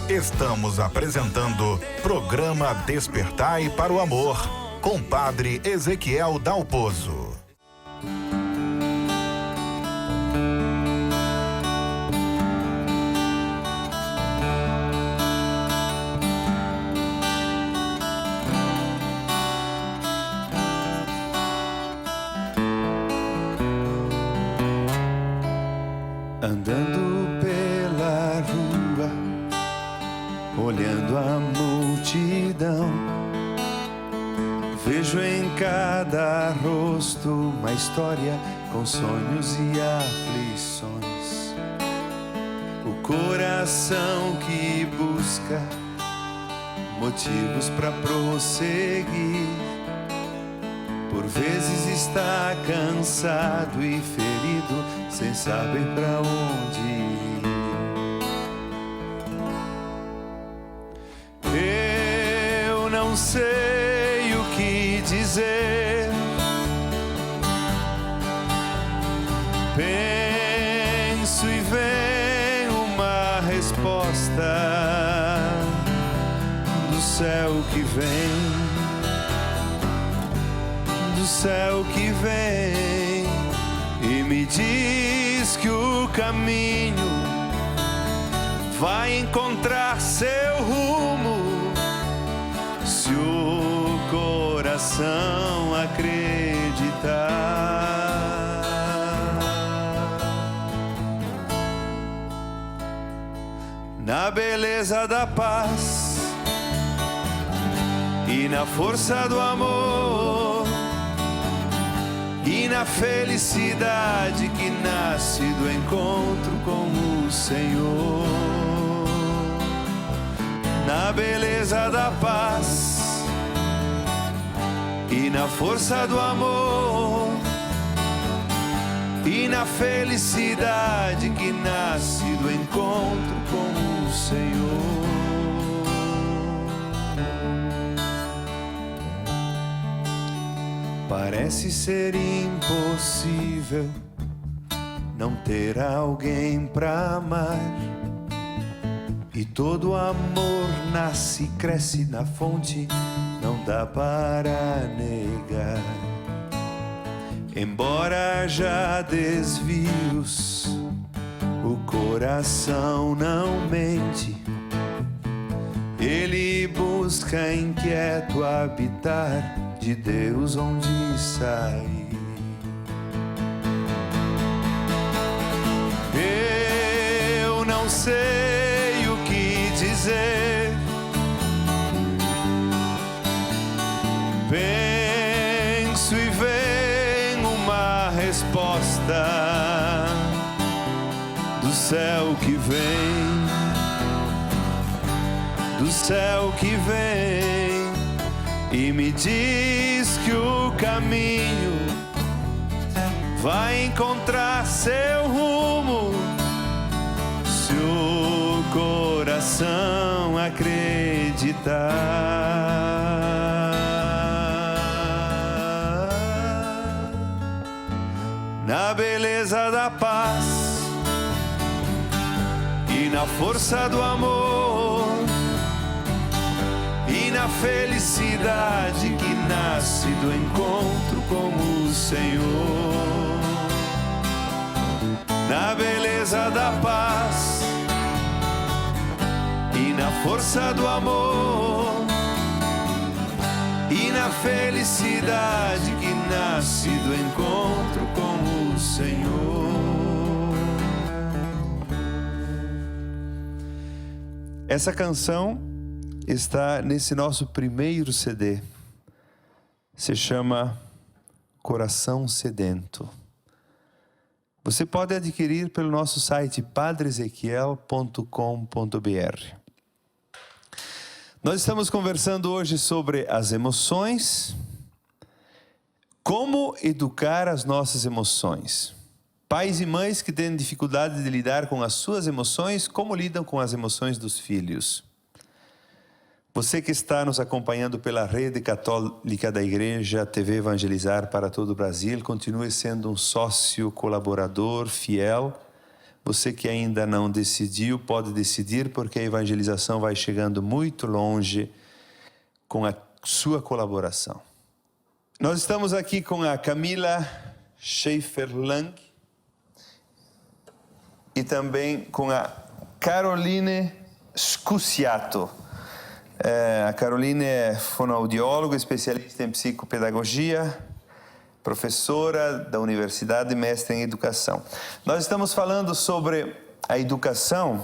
Estamos apresentando Programa Despertai para o Amor, com Padre Ezequiel Dalpozo. Andando pela rua, olhando a multidão, vejo em cada rosto uma história com sonhos e aflições. O coração que busca motivos para prosseguir, por vezes está cansado e ferido, sem saber para onde ir. Eu não sei o que dizer, penso e vem uma resposta do céu que vem, do céu que vem, e me diz que o caminho vai encontrar seu rumo, se o coração acreditar. Na beleza da paz e na força do amor, e na felicidade que nasce do encontro com o Senhor. Na beleza da paz e na força do amor, e na felicidade que nasce do encontro com o Senhor. Parece ser impossível não ter alguém pra amar, e todo amor nasce e cresce na fonte, não dá para negar. Embora haja desvios, o coração não mente, ele busca inquieto habitar de Deus onde sair. Eu não sei o que dizer, penso e vem uma resposta do céu que vem, do céu que vem, e me diz que o caminho vai encontrar seu rumo, se o coração acreditar. Na beleza da paz e na força do amor, e na felicidade que nasce do encontro com o Senhor. Na beleza da paz e na força do amor, e na felicidade que nasce do encontro com o Senhor. Essa canção está nesse nosso primeiro CD. Se chama Coração Sedento. Você pode adquirir pelo nosso site padreezequiel.com.br. Nós estamos conversando hoje sobre as emoções, como educar as nossas emoções. Pais e mães que têm dificuldade de lidar com as suas emoções, como lidam com as emoções dos filhos. Você que está nos acompanhando pela Rede Católica da Igreja TV Evangelizar para todo o Brasil, continue sendo um sócio colaborador fiel. Você que ainda não decidiu, pode decidir, porque a evangelização vai chegando muito longe com a sua colaboração. Nós estamos aqui com a Camila Schaefer-Lang e também com a Caroline Scusiato. A Caroline é fonoaudióloga, especialista em psicopedagogia, professora da universidade e mestre em educação. Nós estamos falando sobre a educação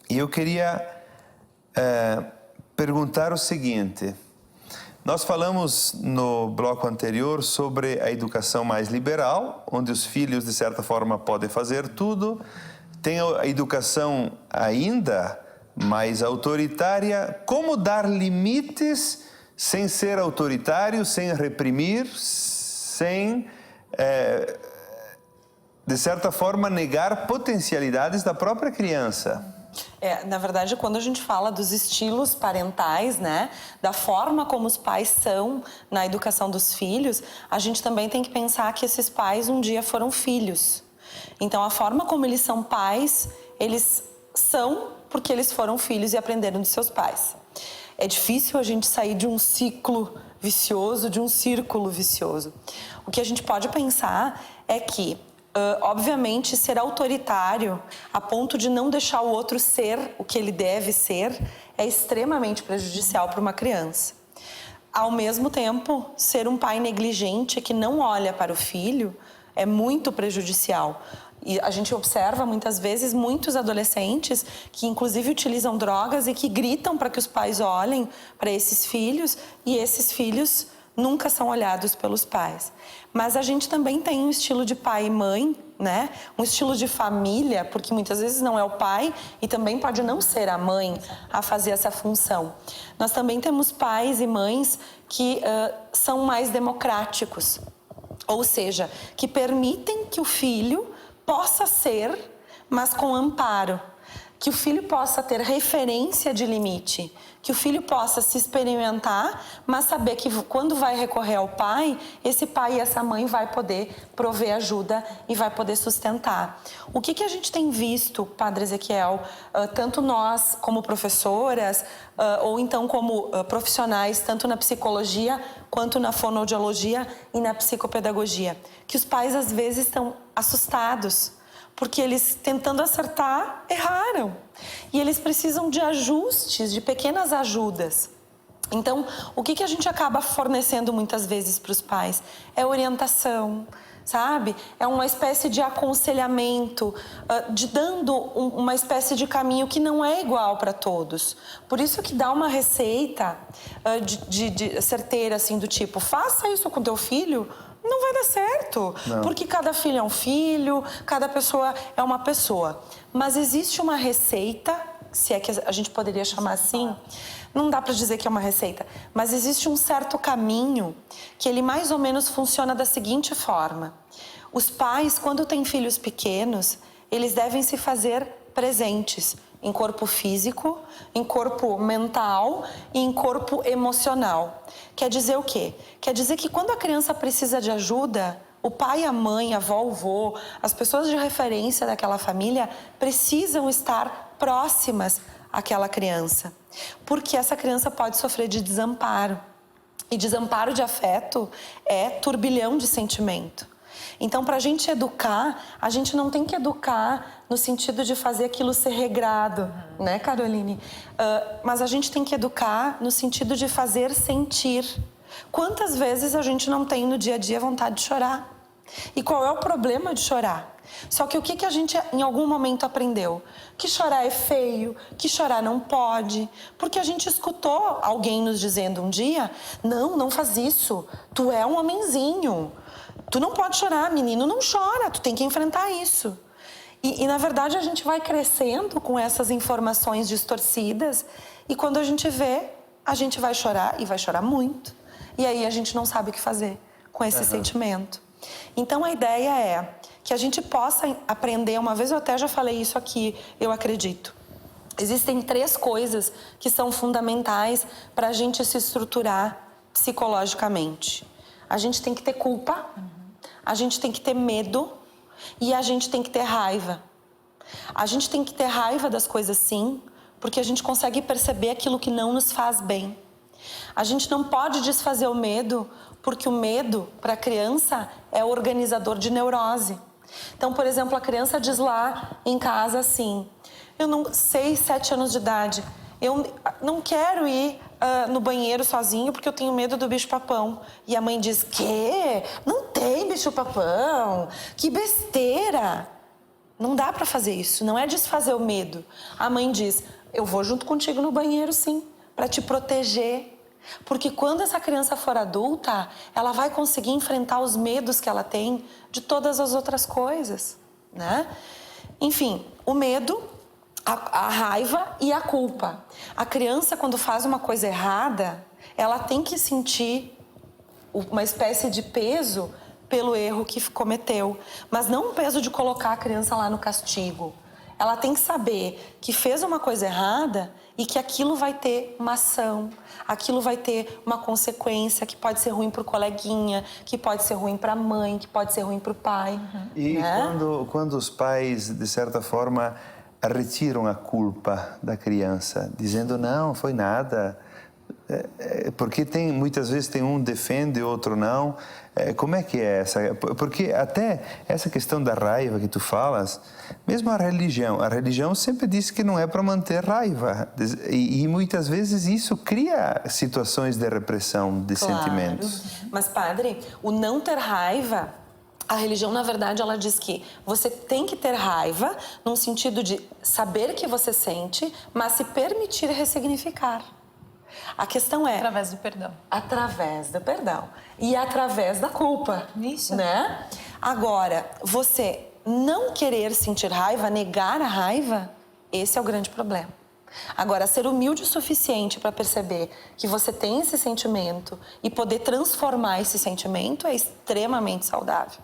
e eu queria perguntar o seguinte. Nós falamos no bloco anterior sobre a educação mais liberal, onde os filhos, de certa forma, podem fazer tudo. Tem a educação ainda mais autoritária. Como dar limites sem ser autoritário, sem reprimir, sem, de certa forma, negar potencialidades da própria criança? Na verdade, quando a gente fala dos estilos parentais, né, da forma como os pais são na educação dos filhos, a gente também tem que pensar que esses pais um dia foram filhos. Então, a forma como eles são pais, eles são porque eles foram filhos e aprenderam de seus pais. É difícil a gente sair de um ciclo vicioso, de um círculo vicioso. O que a gente pode pensar é que, obviamente, ser autoritário a ponto de não deixar o outro ser o que ele deve ser é extremamente prejudicial para uma criança. Ao mesmo tempo, ser um pai negligente que não olha para o filho é muito prejudicial. E a gente observa muitas vezes muitos adolescentes que inclusive utilizam drogas e que gritam para que os pais olhem para esses filhos e esses filhos nunca são olhados pelos pais. Mas a gente também tem um estilo de pai e mãe, né? Um estilo de família, porque muitas vezes não é o pai e também pode não ser a mãe a fazer essa função. Nós também temos pais e mães que são mais democráticos, ou seja, que permitem que o filho possa ser, mas com amparo. Que o filho possa ter referência de limite, que o filho possa se experimentar, mas saber que quando vai recorrer ao pai, esse pai e essa mãe vai poder prover ajuda e vai poder sustentar. O que a gente tem visto, Padre Ezequiel, tanto nós como professoras, ou então como profissionais, tanto na psicologia quanto na fonoaudiologia e na psicopedagogia, que os pais às vezes estão assustados, porque eles, tentando acertar, erraram. E eles precisam de ajustes, de pequenas ajudas. Então, o que a gente acaba fornecendo muitas vezes para os pais? É orientação, sabe? É uma espécie de aconselhamento, de dando uma espécie de caminho que não é igual para todos. Por isso que dá uma receita de certeira, assim, do tipo, faça isso com teu filho, não vai dar certo, porque cada filho é um filho, cada pessoa é uma pessoa. Mas existe uma receita, se é que a gente poderia chamar assim, não dá para dizer que é uma receita, mas existe um certo caminho que ele mais ou menos funciona da seguinte forma. Os pais, quando têm filhos pequenos, eles devem se fazer presentes em corpo físico, em corpo mental e em corpo emocional. Quer dizer o quê? Quer dizer que quando a criança precisa de ajuda, o pai, a mãe, a avó, o vô, as pessoas de referência daquela família precisam estar próximas àquela criança, porque essa criança pode sofrer de desamparo. E desamparo de afeto é turbilhão de sentimento. Então, para a gente educar, a gente não tem que educar no sentido de fazer aquilo ser regrado, né, Caroline? Mas a gente tem que educar no sentido de fazer sentir. Quantas vezes a gente não tem no dia a dia vontade de chorar? E qual é o problema de chorar? Só que o que a gente em algum momento aprendeu? Que chorar é feio, que chorar não pode. Porque a gente escutou alguém nos dizendo um dia, não faz isso, tu é um homenzinho. Tu não pode chorar, menino não chora, tu tem que enfrentar isso. E na verdade a gente vai crescendo com essas informações distorcidas e quando a gente vê, a gente vai chorar e vai chorar muito. E aí a gente não sabe o que fazer com esse sentimento. Então a ideia é que a gente possa aprender, uma vez eu até já falei isso aqui, eu acredito. Existem 3 coisas que são fundamentais para a gente se estruturar psicologicamente. A gente tem que ter culpa, a gente tem que ter medo e a gente tem que ter raiva. A gente tem que ter raiva das coisas sim, porque a gente consegue perceber aquilo que não nos faz bem. A gente não pode desfazer o medo, porque o medo, para a criança, é o organizador de neurose. Então, por exemplo, a criança diz lá em casa assim, eu não, 6, 7 anos de idade, eu não quero ir no banheiro sozinho porque eu tenho medo do bicho-papão. E a mãe diz, quê? Não tem bicho-papão? Que besteira! Não dá para fazer isso, não é desfazer o medo. A mãe diz, eu vou junto contigo no banheiro sim, para te proteger. Porque quando essa criança for adulta, ela vai conseguir enfrentar os medos que ela tem de todas as outras coisas, né? Enfim, o medo, a raiva e a culpa. A criança, quando faz uma coisa errada, ela tem que sentir uma espécie de peso pelo erro que cometeu, mas não um peso de colocar a criança lá no castigo. Ela tem que saber que fez uma coisa errada e que aquilo vai ter uma ação, aquilo vai ter uma consequência que pode ser ruim para o coleguinha, que pode ser ruim para a mãe, que pode ser ruim para o pai. E né? quando os pais, de certa forma, retiram a culpa da criança, dizendo, não, foi nada... Porque muitas vezes tem um defende, outro não. Como é que é essa? Porque até essa questão da raiva que tu falas, mesmo a religião sempre diz que não é para manter raiva. E muitas vezes isso cria situações de repressão de sentimentos. Mas, padre, o não ter raiva... A religião, na verdade, ela diz que você tem que ter raiva num sentido de saber que você sente, mas se permitir ressignificar. A questão é... Através do perdão. Através do perdão. E através da culpa. Isso. Né? Agora, você não querer sentir raiva, negar a raiva, esse é o grande problema. Agora, ser humilde o suficiente para perceber que você tem esse sentimento e poder transformar esse sentimento é extremamente saudável.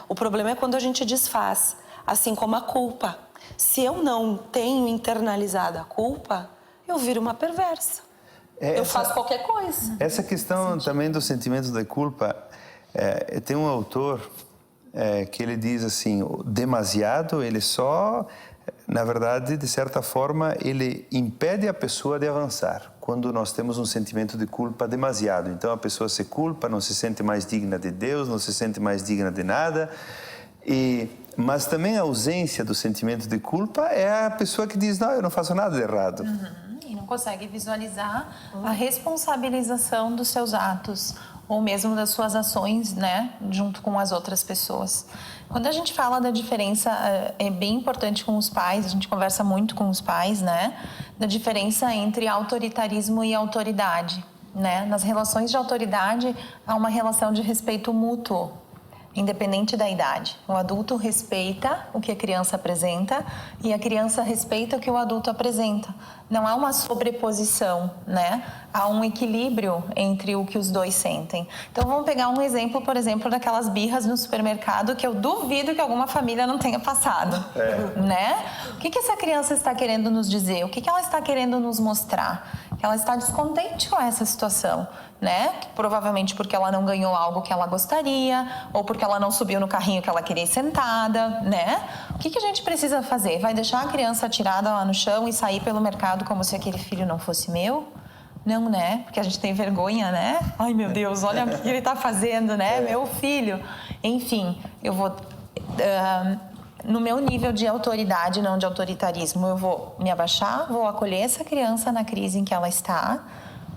O problema é quando a gente desfaz, assim como a culpa. Se eu não tenho internalizado a culpa, eu viro uma perversa. Eu faço qualquer coisa. Essa questão também do sentimento de culpa, tem um autor que ele diz assim, o demasiado, ele só, na verdade, de certa forma, ele impede a pessoa de avançar. Quando nós temos um sentimento de culpa demasiado. Então, a pessoa se culpa, não se sente mais digna de Deus, não se sente mais digna de nada. Mas também a ausência do sentimento de culpa é a pessoa que diz, não, eu não faço nada de errado. E não consegue visualizar a responsabilização dos seus atos ou mesmo das suas ações, né, junto com as outras pessoas. Quando a gente fala da diferença, é bem importante com os pais, a gente conversa muito com os pais, né, da diferença entre autoritarismo e autoridade, né? Nas relações de autoridade, há uma relação de respeito mútuo, independente da idade. O adulto respeita o que a criança apresenta e a criança respeita o que o adulto apresenta. Não há uma sobreposição, né? Há um equilíbrio entre o que os dois sentem. Então, vamos pegar um exemplo, por exemplo, daquelas birras no supermercado que eu duvido que alguma família não tenha passado, né? O que essa criança está querendo nos dizer? O que ela está querendo nos mostrar? Que ela está descontente com essa situação, né? Provavelmente porque ela não ganhou algo que ela gostaria, ou porque ela não subiu no carrinho que ela queria ir sentada, né? O que a gente precisa fazer? Vai deixar a criança tirada lá no chão e sair pelo mercado como se aquele filho não fosse meu? Não, né? Porque a gente tem vergonha, né? Ai, meu Deus, olha o que ele está fazendo, né? Meu filho. Enfim, eu vou... no meu nível de autoridade, não de autoritarismo, eu vou me abaixar, vou acolher essa criança na crise em que ela está,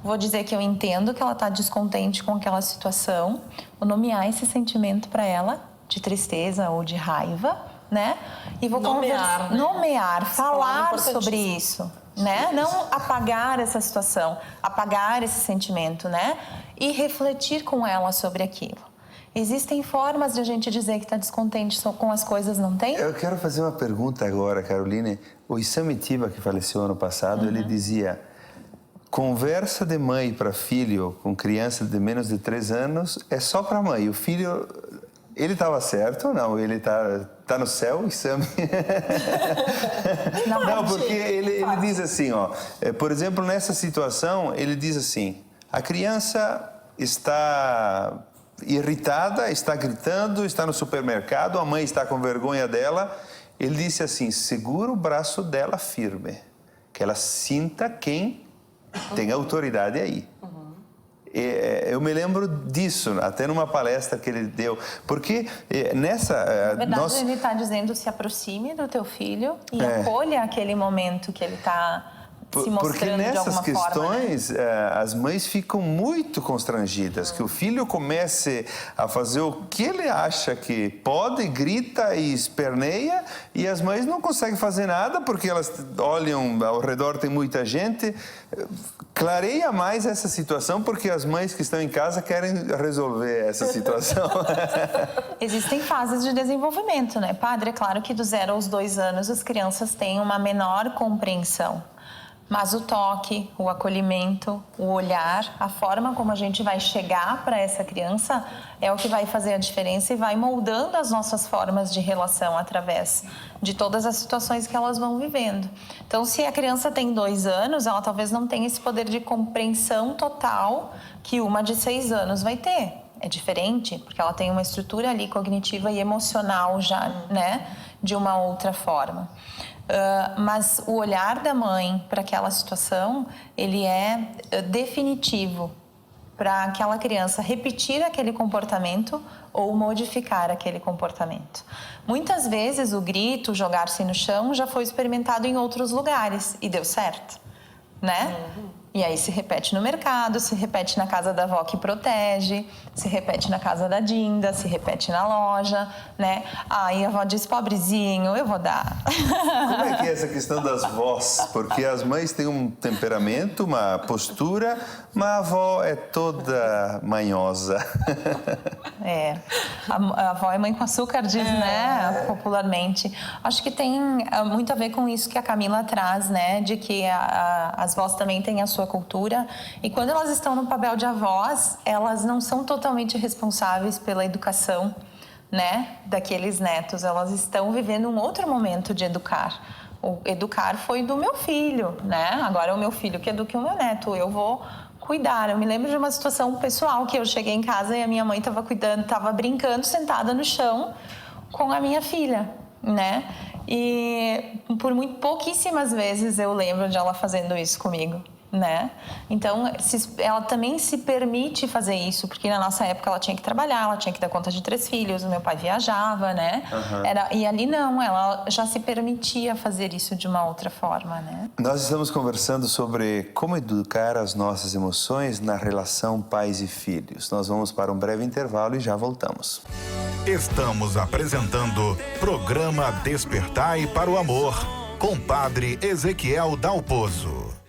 vou dizer que eu entendo que ela está descontente com aquela situação, vou nomear esse sentimento para ela, de tristeza ou de raiva, né? E vou nomear, falar sobre isso, né? Não apagar essa situação, apagar esse sentimento, né? E refletir com ela sobre aquilo. Existem formas de a gente dizer que está descontente só com as coisas, não tem? Eu quero fazer uma pergunta agora, Caroline. O Isamitiba, que faleceu ano passado, ele dizia: conversa de mãe para filho com criança de menos de 3 anos é só para mãe. O filho, ele estava certo ou não? Ele tá no céu, Isami? Não, porque ele diz assim, ó. Por exemplo, nessa situação, ele diz assim: a criança está irritada, está gritando, está no supermercado, a mãe está com vergonha dela, ele disse assim: segura o braço dela firme, que ela sinta quem tem autoridade aí. Eu me lembro disso, até numa palestra que ele deu, porque nessa... Na verdade, ele está dizendo: se aproxime do teu filho e acolha aquele momento que ele está se mostrando porque nessas de alguma questões, forma, né? As mães ficam muito constrangidas, que o filho comece a fazer o que ele acha que pode, grita e esperneia, e as mães não conseguem fazer nada porque elas olham ao redor, tem muita gente. Clareia mais essa situação, porque as mães que estão em casa querem resolver essa situação. Existem fases de desenvolvimento, né, padre? É claro que do 0 aos 2 anos as crianças têm uma menor compreensão. Mas o toque, o acolhimento, o olhar, a forma como a gente vai chegar para essa criança é o que vai fazer a diferença e vai moldando as nossas formas de relação através de todas as situações que elas vão vivendo. Então, se a criança tem 2 anos, ela talvez não tenha esse poder de compreensão total que uma de 6 anos vai ter. É diferente, porque ela tem uma estrutura ali cognitiva e emocional já, né, de uma outra forma. Mas o olhar da mãe para aquela situação, ele é definitivo para aquela criança repetir aquele comportamento ou modificar aquele comportamento. Muitas vezes o grito, jogar-se no chão, já foi experimentado em outros lugares e deu certo, né? E aí se repete no mercado, se repete na casa da avó que protege, se repete na casa da Dinda, se repete na loja, né? Aí a avó diz: pobrezinho, eu vou dar. Como é que é essa questão das vós? Porque as mães têm um temperamento, uma postura, mas a avó é toda manhosa. A avó é mãe com açúcar, diz, né, popularmente. Acho que tem muito a ver com isso que a Camila traz, né, de que as vós também têm a sua cultura, e quando elas estão no papel de avós, elas não são totalmente responsáveis pela educação, né, daqueles netos. Elas estão vivendo um outro momento de educar. O educar foi do meu filho, né? Agora é o meu filho que eduque o meu neto. Eu vou cuidar. Eu me lembro de uma situação pessoal que eu cheguei em casa e a minha mãe estava cuidando, estava brincando sentada no chão com a minha filha, né? E por pouquíssimas vezes eu lembro de ela fazendo isso comigo, né? Então, ela também se permite fazer isso, porque na nossa época ela tinha que trabalhar, ela tinha que dar conta de 3 filhos, o meu pai viajava, né? E ali não, ela já se permitia fazer isso de uma outra forma, né? Nós estamos conversando sobre como educar as nossas emoções na relação pais e filhos. Nós vamos para um breve intervalo e já voltamos. Estamos apresentando Programa Despertai para o Amor, com Padre Ezequiel Dalpozo.